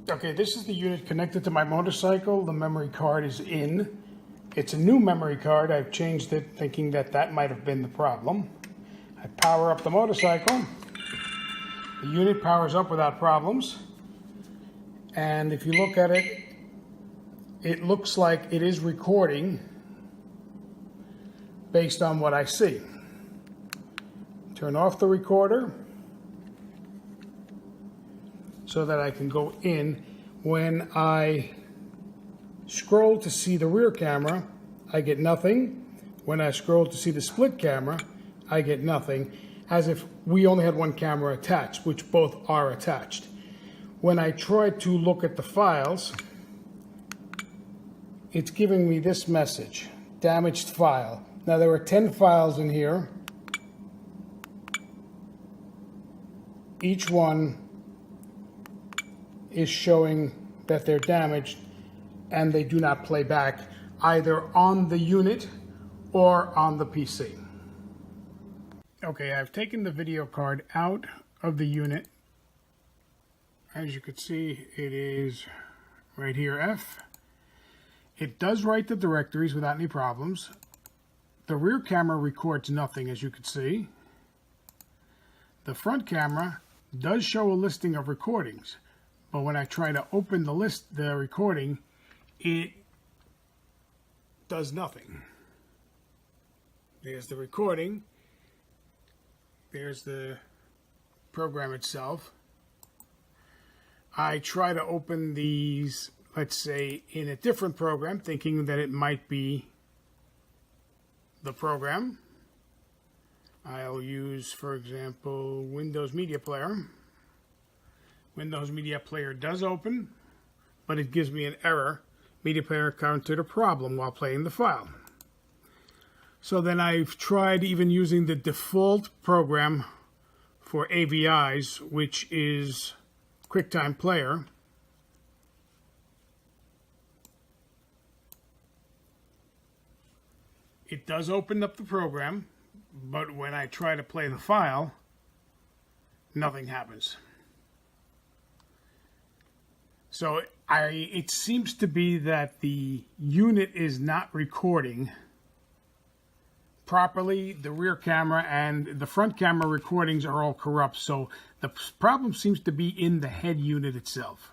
Okay, this is the unit connected to my motorcycle. The memory card is in. It's a new memory card. I've changed it thinking that that might have been the problem. I power up the motorcycle. The unit powers up without problems. And if you look at it, it looks like it is recording based on what I see. Turn off the recorder so that I can go in. When I scroll to see the rear camera, I get nothing. When I scroll to see the split camera, I get nothing, as if we only had one camera attached, which both are attached. When I try to look at the files, it's giving me this message, damaged file. Now there are 10 files in here. Each one is showing that they're damaged and they do not play back either on the unit or on the PC. Okay, I've taken the video card out of the unit. As you can see, it is right here, F. It does write the directories without any problems. The rear camera records nothing, as you can see. The front camera does show a listing of recordings, but when I try to open the recording, it does nothing. There's the recording. There's the program itself. I try to open these, let's say, in a different program, thinking that it might be the program. I'll use, for example, Windows Media Player. Windows Media Player does open, but it gives me an error. Media Player encountered a problem while playing the file. So then I've tried even using the default program for AVIs, which is QuickTime Player. It does open up the program, but when I try to play the file, nothing happens. So it seems to be that the unit is not recording properly. The rear camera and the front camera recordings are all corrupt, so the problem seems to be in the head unit itself.